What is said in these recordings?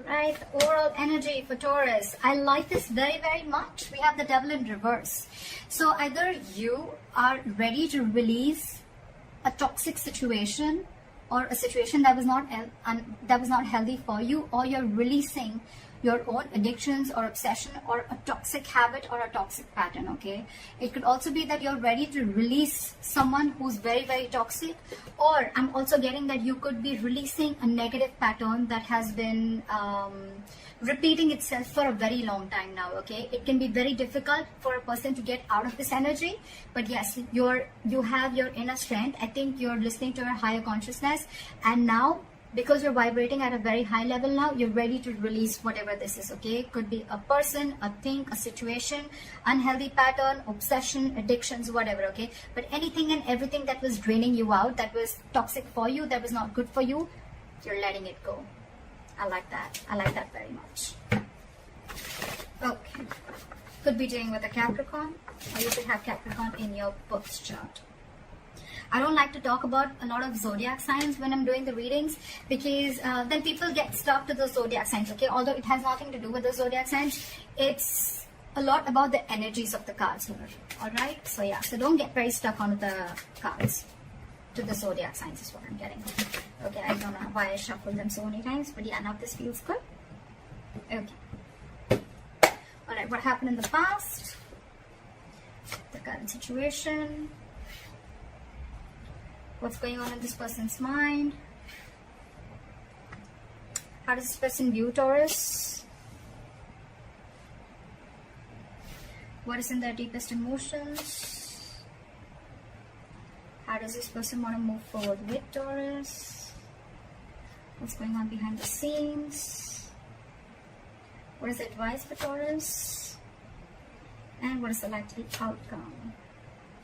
Right, the overall energy for Taurus. I like this very, very much. We have the devil in reverse. So either you are ready to release a toxic situation or a situation that was not healthy for you, or you're releasing your own addictions or obsession or a toxic habit or a toxic pattern. Okay, it could also be that you're ready to release someone who's very, very toxic, or I'm also getting that you could be releasing a negative pattern that has been repeating itself for a very long time now. Okay, it can be very difficult for a person to get out of this energy, but yes, you have your inner strength. I think you're listening to your higher consciousness, and now because you're vibrating at a very high level now, you're ready to release whatever this is. Okay, it could be a person, a thing, a situation, unhealthy pattern, obsession, addictions, whatever. Okay, but anything and everything that was draining you out, that was toxic for you, that was not good for you, you're letting it go. I like that. I like that very much. Okay, could be dealing with a Capricorn, or you could have Capricorn in your birth chart. I don't like to talk about a lot of zodiac signs when I'm doing the readings, because then people get stuck to the zodiac signs. Okay, although it has nothing to do with the zodiac signs, it's a lot about the energies of the cards here. All right, so yeah, so don't get very stuck on the cards. To the zodiac signs is what I'm getting. Okay, I don't know why I shuffled them so many times, but yeah, now this feels good. Okay. All right, what happened in the past? The current situation. What's going on in this person's mind? How does this person view Taurus? What is in their deepest emotions? How does this person want to move forward with Taurus? What's going on behind the scenes? What is the advice for Taurus? And what is the likely outcome?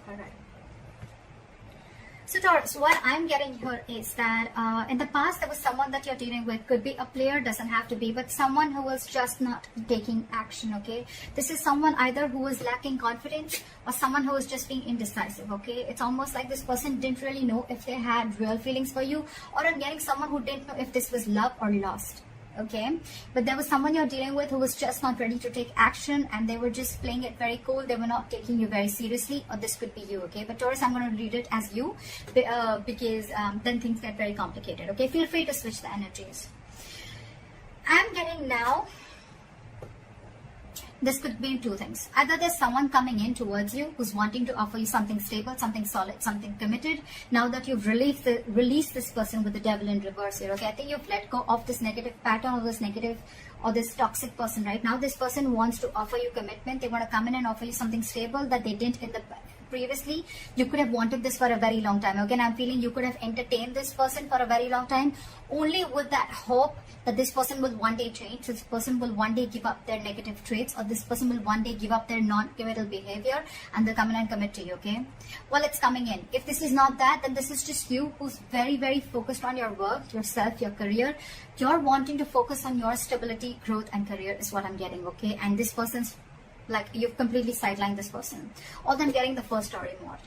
Alright. So Taurus, what I'm getting here is that in the past there was someone that you're dealing with. Could be a player, doesn't have to be, but someone who was just not taking action. Okay, this is someone either who was lacking confidence or someone who was just being indecisive. Okay, it's almost like this person didn't really know if they had real feelings for you, or I'm getting someone who didn't know if this was love or lust. Okay, but there was someone you're dealing with who was just not ready to take action, and they were just playing it very cool. They were not taking you very seriously, or this could be you. Okay, but Taurus, I'm going to read it as you because then things get very complicated. Okay, feel free to switch the energies. I'm getting now, this could mean two things. Either there's someone coming in towards you who's wanting to offer you something stable, something solid, something committed. Now that you've released this person with the devil in reverse here. Okay, I think you've let go of this negative pattern or this negative or this toxic person. Right now, this person wants to offer you commitment. They want to come in and offer you something stable that they didn't in the previously. You could have wanted this for a very long time. Okay, and I'm feeling you could have entertained this person for a very long time, only with that hope that this person will one day change, this person will one day give up their negative traits, or this person will one day give up their non-committal behavior and they'll come in and commit to you. Okay, well, it's coming in. If this is not that, then this is just you who's very, very focused on your work, yourself, your career. You're wanting to focus on your stability, growth and career is what I'm getting. Okay, and this person's like, you've completely sidelined this person. All I'm getting the first story more.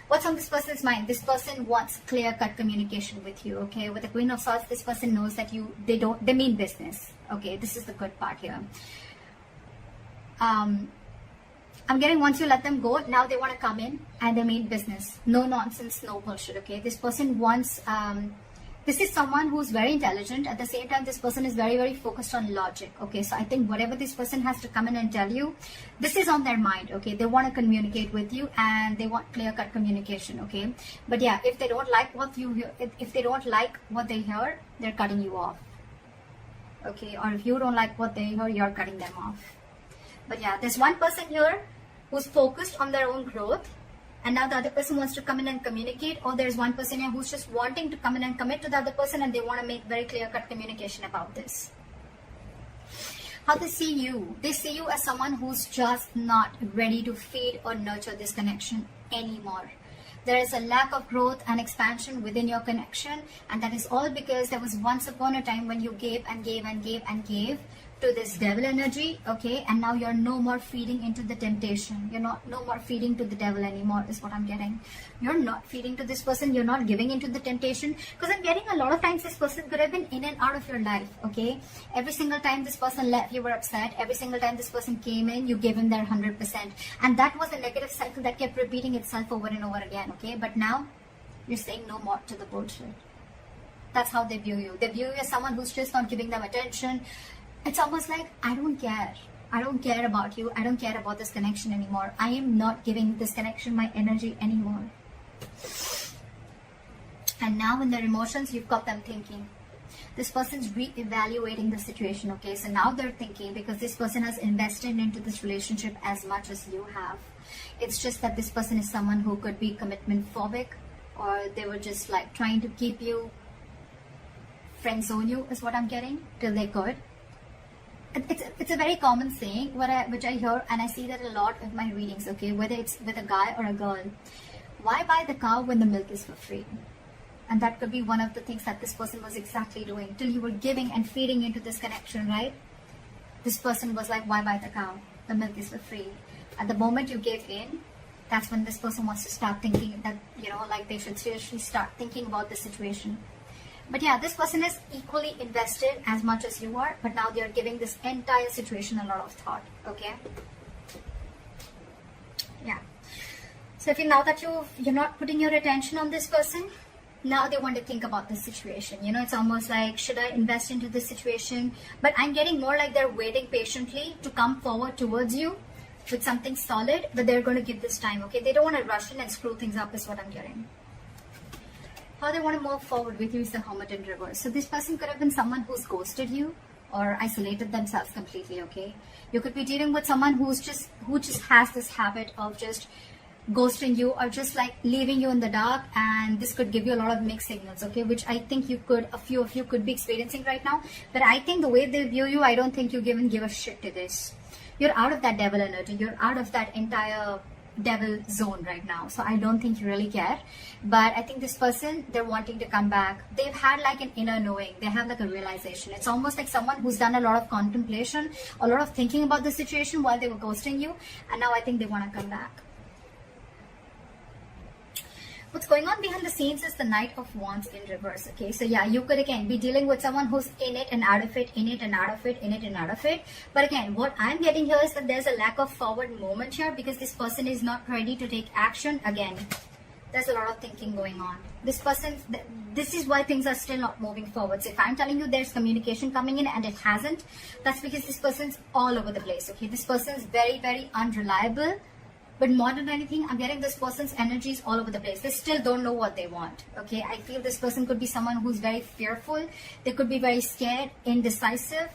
What's on this person's mind? This person wants clear-cut communication with you. Okay, with the Queen of Swords, this person knows that they mean business. Okay, this is the good part here. I'm getting, once you let them go, now they want to come in and they mean business. No nonsense, no bullshit. Okay, this person wants this is someone who's very intelligent. At the same time, this person is very, very focused on logic. Okay, so I think whatever this person has to come in and tell you, this is on their mind. Okay, they want to communicate with you and they want clear-cut communication. Okay, but yeah, if they don't like what you hear, if they don't like what they hear, they're cutting you off. Okay, or if you don't like what they hear, you're cutting them off. But yeah, there's one person here who's focused on their own growth, and now the other person wants to come in and communicate, or there's one person here who's just wanting to come in and commit to the other person, and they want to make very clear-cut communication about this. How they see you as someone who's just not ready to feed or nurture this connection anymore. There is a lack of growth and expansion within your connection, and that is all because there was once upon a time when you gave and gave and gave and gave to this devil energy, okay? And now you're no more feeding into the temptation. You're no more feeding to the devil anymore, is what I'm getting. You're not feeding to this person. You're not giving into the temptation, because I'm getting a lot of times this person could have been in and out of your life, okay? Every single time this person left, you were upset. Every single time this person came in, you gave him their 100%. And that was a negative cycle that kept repeating itself over and over again, okay? But now you're saying no more to the bullshit. That's how they view you. They view you as someone who's just not giving them attention. It's almost like, I don't care. I don't care about you. I don't care about this connection anymore. I am not giving this connection my energy anymore. And now in their emotions, you've got them thinking. This person's re-evaluating the situation, okay? So now they're thinking, because this person has invested into this relationship as much as you have. It's just that this person is someone who could be commitment phobic, or they were just like trying to keep you, friend zone you, is what I'm getting, till they could. It's a very common saying which I hear, and I see that a lot in my readings, okay? Whether it's with a guy or a girl. Why buy the cow when the milk is for free? And that could be one of the things that this person was exactly doing, till you were giving and feeding into this connection, right? This person was like, why buy the cow? The milk is for free. At the moment you gave in, that's when this person wants to start thinking that, you know, like they should seriously start thinking about the situation. But yeah, this person is equally invested as much as you are, but now they are giving this entire situation a lot of thought, okay? Yeah. So if now that you're not putting your attention on this person, now they want to think about the situation. You know, it's almost like, should I invest into this situation? But I'm getting more like they're waiting patiently to come forward towards you with something solid, but they're going to give this time, okay? They don't want to rush in and screw things up, is what I'm getting. How they want to move forward with you is the Hermit in reverse. So this person could have been someone who's ghosted you or isolated themselves completely, okay? You could be dealing with someone who just has this habit of just ghosting you, or just like leaving you in the dark, and this could give you a lot of mixed signals, okay? Which I think a few of you could be experiencing right now. But I think the way they view you, I don't think you give a shit to this. You're out of that devil energy. You're out of that entire devil zone right now, so I don't think you really care. But I think this person, they're wanting to come back. They've had like an inner knowing. They have like a realization. It's almost like someone who's done a lot of contemplation, a lot of thinking about the situation while they were ghosting you, and now I think they want to come back. What's going on behind the scenes is the Knight of Wands in reverse, okay? So yeah, you could again be dealing with someone who's in it and out of it, in it and out of it, in it and out of it. But again, what I'm getting here is that there's a lack of forward movement here, because this person is not ready to take action. Again, there's a lot of thinking going on. This is why things are still not moving forward. So if I'm telling you there's communication coming in and it hasn't, that's because this person's all over the place, okay? This person's very, very unreliable. But more than anything, I'm getting this person's energies all over the place. They still don't know what they want, okay? I feel this person could be someone who's very fearful. They could be very scared, indecisive.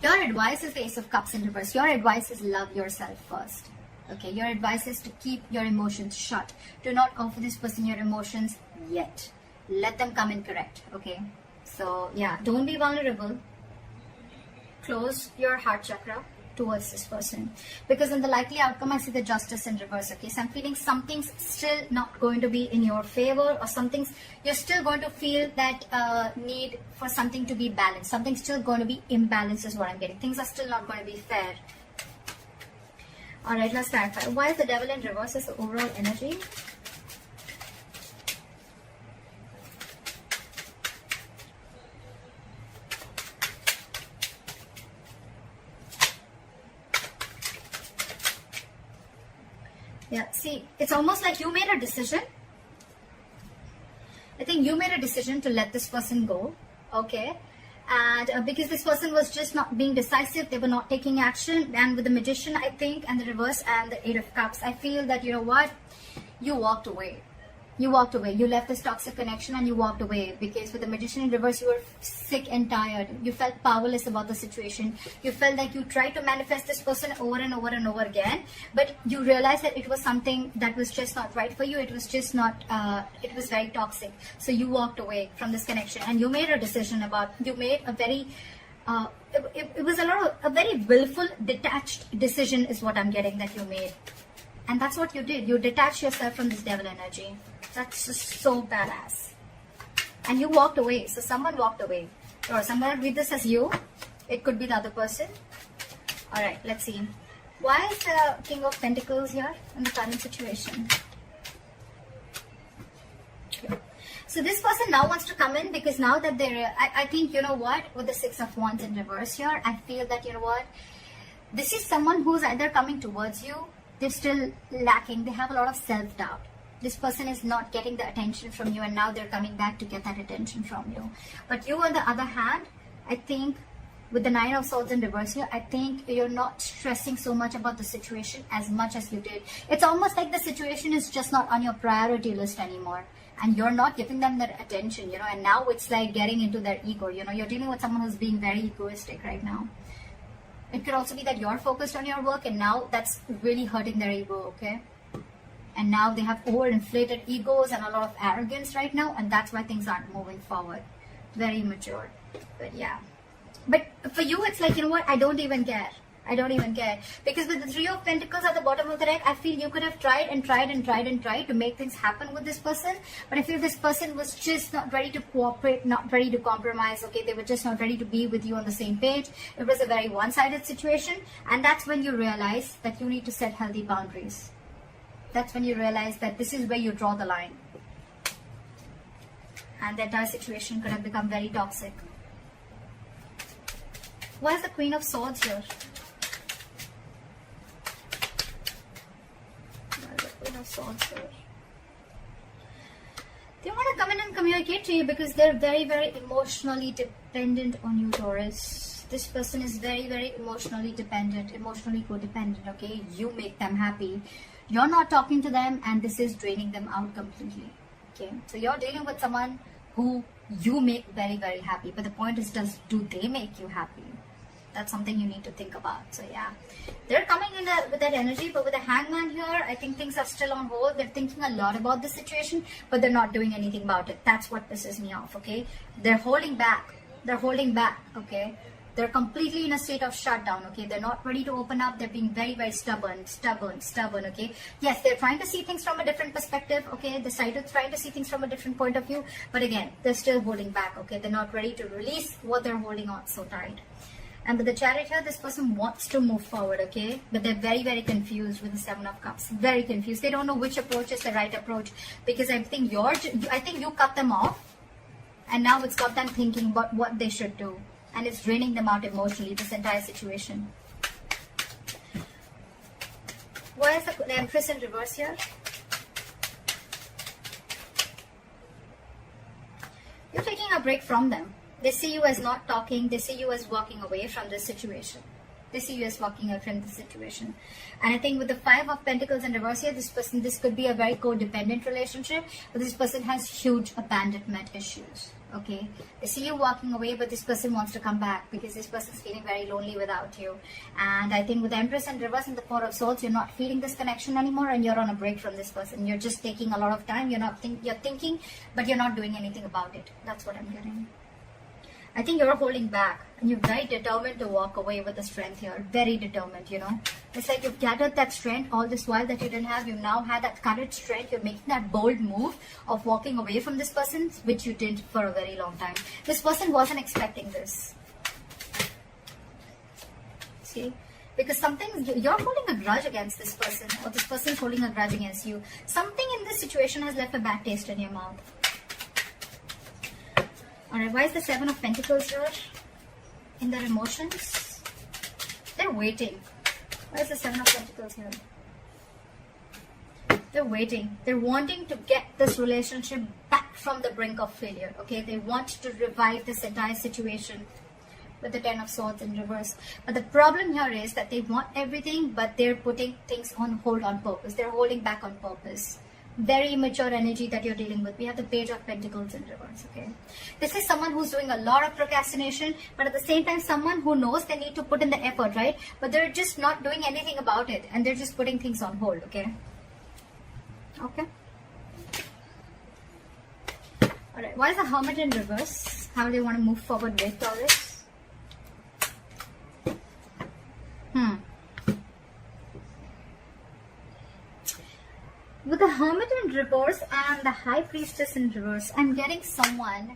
Your advice is the Ace of Cups in reverse. Your advice is love yourself first, okay? Your advice is to keep your emotions shut. Do not offer this person your emotions yet. Let them come in correct, okay? So yeah, don't be vulnerable. Close your heart chakra towards this person, because in the likely outcome I see the Justice in reverse, okay? So I'm feeling something's still not going to be in your favor, or you're still going to feel that need for something to be balanced. Something's still going to be imbalanced is what I'm getting. Things are still not going to be fair. Alright, let's clarify. Why is the Devil in reverse is the overall energy? Yeah, see, it's almost like you made a decision. I think you made a decision to let this person go, okay? And because this person was just not being decisive, they were not taking action. And with the Magician, I think, and the reverse and the Eight of Cups, I feel that, you know what? You walked away. You walked away. You left this toxic connection and you walked away, because with the Magician in reverse, you were sick and tired. You felt powerless about the situation. You felt like you tried to manifest this person over and over and over again, but you realized that it was something that was just not right for you. It was just not, it was very toxic. So you walked away from this connection and you made a decision you made a very, it was a very willful, detached decision is what I'm getting that you made. And that's what you did. You detached yourself from this devil energy. That's just so badass. And you walked away. So someone walked away. Or someone read this as you. It could be the other person. All right, let's see. Why is the King of Pentacles here in the current situation? Okay. So this person now wants to come in because now that they're, I think, you know what, with the Six of Wands in reverse here, I feel that, you know what, this is someone who's either coming towards you, they're still lacking, they have a lot of self-doubt. This person is not getting the attention from you, and now they're coming back to get that attention from you. But you, on the other hand, I think with the Nine of Swords in reverse here, I think you're not stressing so much about the situation as much as you did. It's almost like the situation is just not on your priority list anymore, and you're not giving them that attention, you know, and now it's like getting into their ego, you know, you're dealing with someone who's being very egoistic right now. It could also be that you're focused on your work, and now that's really hurting their ego, okay? And now they have overinflated egos and a lot of arrogance right now, and that's why things aren't moving forward. Very immature. But yeah. But for you, it's like, you know what, I don't even care. I don't even care. Because with the Three of Pentacles at the bottom of the deck, I feel you could have tried to make things happen with this person. But I feel this person was just not ready to cooperate, not ready to compromise. Okay, they were just not ready to be with you on the same page. It was a very one-sided situation. And that's when you realize that you need to set healthy boundaries. That's when you realize that this is where you draw the line. And the entire situation could have become very toxic. Why is the Queen of Swords here? Why is the Queen of Swords here? They want to come in and communicate to you because they're very, very emotionally dependent on you, Taurus. This person is very, very emotionally dependent, emotionally codependent, okay? You make them happy. You're not talking to them, and this is draining them out completely, okay? So you're dealing with someone who you make very, very happy. But the point is, do they make you happy? That's something you need to think about. So yeah, they're coming in with that energy, but with the Hangman here, I think things are still on hold. They're thinking a lot about the situation, but they're not doing anything about it. That's what pisses me off, okay? They're holding back. They're holding back, okay? They're completely in a state of shutdown, okay? They're not ready to open up. They're being very, very stubborn, okay? Yes, they're trying to see things from a different perspective, okay? They're trying to see things from a different point of view. But again, they're still holding back, okay? They're not ready to release what they're holding on so tight. And with the Chariot here, this person wants to move forward, okay? But they're very, very confused with the Seven of Cups. Very confused. They don't know which approach is the right approach. Because I think you cut them off. And now it's got them thinking about what they should do. And it's draining them out emotionally, this entire situation. Why is the Empress in reverse here? You're taking a break from them. They see you as not talking. They see you as walking away from this situation. They see you as walking away from this situation. And I think with the Five of Pentacles in reverse here, this could be a very codependent relationship. But this person has huge abandonment issues. Okay, they see you walking away, but this person wants to come back because this person is feeling very lonely without you. And I think with the Empress in reverse and the Four of Swords, you're not feeling this connection anymore, and you're on a break from this person. You're just taking a lot of time. You're thinking, but you're not doing anything about it. That's what I'm getting. I think you're holding back, and you're very determined to walk away with the strength here. Very determined, you know. It's like you've gathered that strength all this while that you didn't have. You've now had that courage, strength. You're making that bold move of walking away from this person, which you did for a very long time. This person wasn't expecting this. See? Because you're holding a grudge against this person, or this person's holding a grudge against you. Something in this situation has left a bad taste in your mouth. Alright, why is the Seven of Pentacles here? In their emotions? They're waiting. Why is the Seven of Pentacles here? They're waiting. They're wanting to get this relationship back from the brink of failure. Okay, they want to revive this entire situation with the Ten of Swords in reverse. But the problem here is that they want everything, but they're putting things on hold on purpose. They're holding back on purpose. Very immature energy that you're dealing with. We have the Page of Pentacles in reverse, okay? This is someone who's doing a lot of procrastination, but at the same time, someone who knows they need to put in the effort, right? But they're just not doing anything about it, and they're just putting things on hold, okay? Okay? Alright, why is the Hermit in reverse? How do they want to move forward with Taurus? With the Hermit in reverse and the High Priestess in reverse, I'm getting someone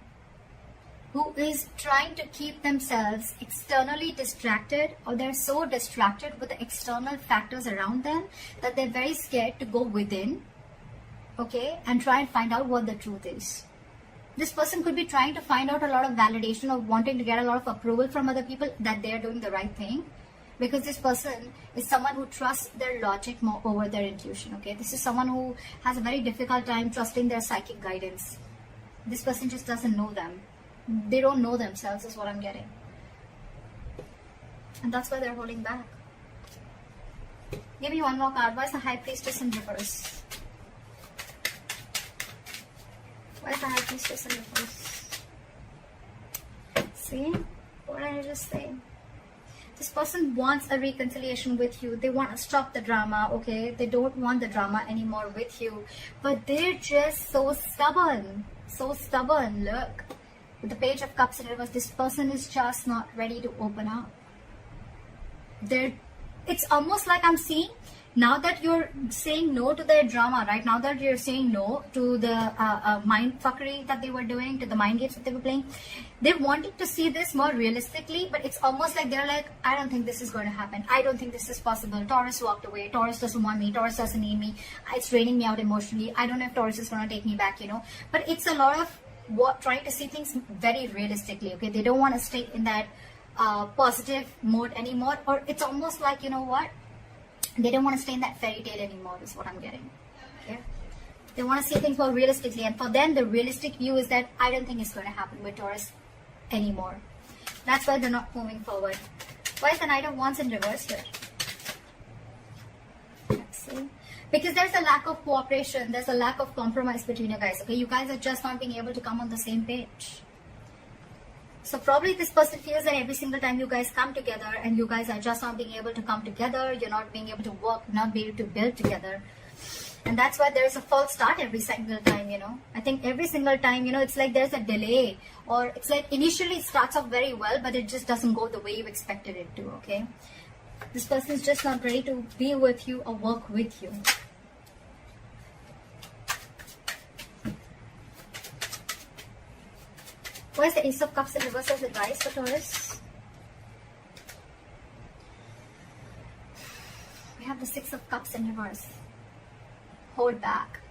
who is trying to keep themselves externally distracted, or they're so distracted with the external factors around them that they're very scared to go within, okay, and try and find out what the truth is. This person could be trying to find out a lot of validation, or wanting to get a lot of approval from other people that they're doing the right thing, because this person is someone who trusts their logic more over their intuition, okay. This is someone who has a very difficult time trusting their psychic guidance. This person just doesn't know them. They don't know themselves is what I'm getting. And that's why they're holding back. Give me one more card. Why is the High Priestess in reverse? Why is the High Priestess in reverse? See? What did I just say? This person wants a reconciliation with you. They want to stop the drama, okay? They don't want the drama anymore with you. But they're just so stubborn. So stubborn. Look. With the Page of Cups in reverse, this person is just not ready to open up. It's almost like I'm seeing, now that you're saying no to their drama, right? Now that you're saying no to the mind fuckery that they were doing, to the mind games that they were playing, they're wanting to see this more realistically, but it's almost like they're like, I don't think this is going to happen. I don't think this is possible. Taurus walked away. Taurus doesn't want me. Taurus doesn't need me. It's draining me out emotionally. I don't know if Taurus is going to take me back, you know. But it's a lot of trying to see things very realistically, okay? They don't want to stay in that positive mode anymore, or it's almost like, you know what, they don't want to stay in that fairy tale anymore is what I'm getting, okay? They want to see things more realistically, and for them the realistic view is that I don't think it's going to happen with Taurus anymore. That's why they're not moving forward. Why is the Knight of Wands in reverse here? Let's see. Because there's a lack of cooperation, there's a lack of compromise between you guys, okay? You guys are just not being able to come on the same page. So probably this person feels that every single time you guys come together and you guys are just not being able to come together, you're not being able to work, not being able to build together. And that's why there's a false start every single time, you know. I think every single time, you know, it's like there's a delay, or it's like initially it starts off very well, but it just doesn't go the way you expected it to, okay? This person is just not ready to be with you or work with you. Why is the Ace of Cups in reverse as advice for Taurus? We have the Six of Cups in reverse. Hold back,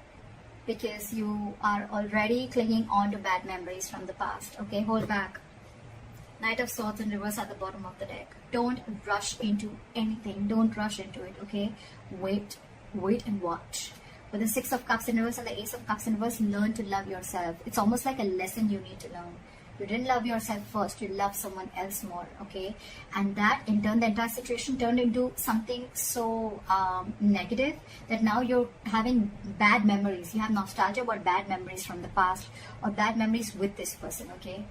because you are already clinging on to bad memories from the past, okay? Hold back. Knight of Swords in reverse at the bottom of the deck. Don't rush into anything. Don't rush into it, okay? Wait and watch. With the Six of Cups in reverse and the Ace of Cups in reverse, learn to love yourself. It's almost like a lesson you need to learn. You didn't love yourself first, you love someone else more, okay? And that, in turn, the entire situation turned into something so negative that now you're having bad memories. You have nostalgia about bad memories from the past, or bad memories with this person, okay?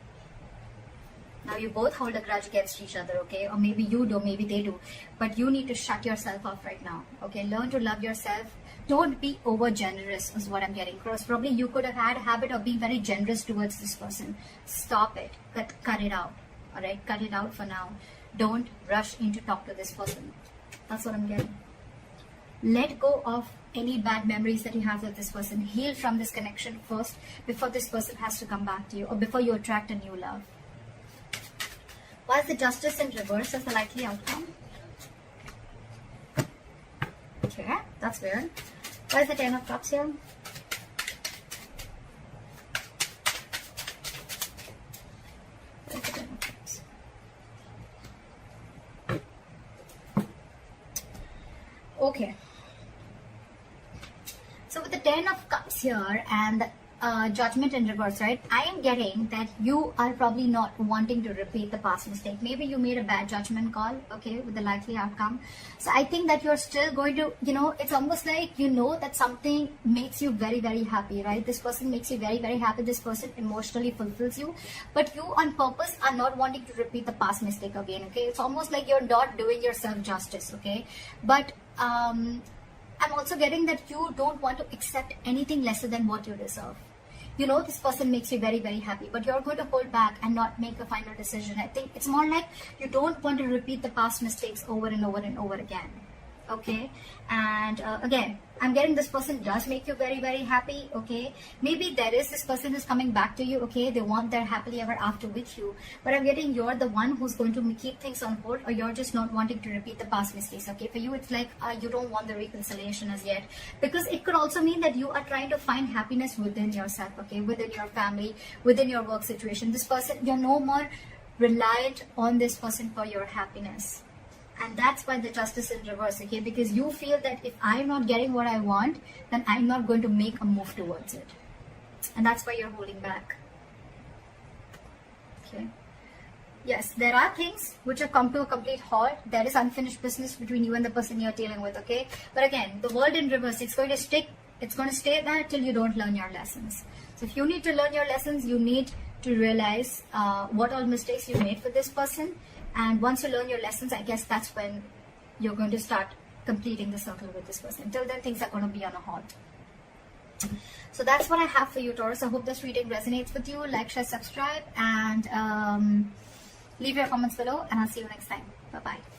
Now you both hold a grudge against each other, okay? Or maybe you do, maybe they do. But you need to shut yourself off right now, okay? Learn to love yourself. Don't be over generous is what I'm getting across. Probably you could have had a habit of being very generous towards this person. Stop it. Cut it out. Alright? Cut it out for now. Don't rush in to talk to this person. That's what I'm getting. Let go of any bad memories that you have with this person. Heal from this connection first before this person has to come back to you, or before you attract a new love. Why is the Justice in reverse as the likely outcome? Okay, that's weird. Why is the Ten of Cups here? Why is the Ten of Cups? Okay. So with the Ten of Cups here and the Judgment in reverse, right? I am getting that you are probably not wanting to repeat the past mistake. Maybe you made a bad judgment call, okay, with the likely outcome. So I think that you're still going to, you know, it's almost like you know that something makes you very, very happy, right? This person makes you very, very happy. This person emotionally fulfills you. But you on purpose are not wanting to repeat the past mistake again, okay? It's almost like you're not doing yourself justice, okay? But I'm also getting that you don't want to accept anything lesser than what you deserve. You know, this person makes you very, very happy, but you're going to hold back and not make a final decision. I think it's more like you don't want to repeat the past mistakes over and over and over again. okay? And again, I'm getting this person does make you very, very happy, okay? Maybe there is this person who's coming back to you, okay? They want their happily ever after with you, but I'm getting you're the one who's going to keep things on hold, or you're just not wanting to repeat the past mistakes, okay? For you, it's like you don't want the reconciliation as yet, because it could also mean that you are trying to find happiness within yourself, okay? Within your family, within your work situation. This person, you're no more reliant on this person for your happiness. And that's why the justice in reverse, okay? Because you feel that if I'm not getting what I want, then I'm not going to make a move towards it. And that's why you're holding back. Okay. Yes, there are things which have come to a complete halt. There is unfinished business between you and the person you're dealing with, okay? But again, the world in reverse, it's going to stay there till you don't learn your lessons. So if you need to learn your lessons, you need to realize what all mistakes you made for this person. And once you learn your lessons, I guess that's when you're going to start completing the circle with this person. Until then, things are going to be on a halt. So that's what I have for you, Taurus. I hope this reading resonates with you. Like, share, subscribe, and leave your comments below. And I'll see you next time. Bye-bye.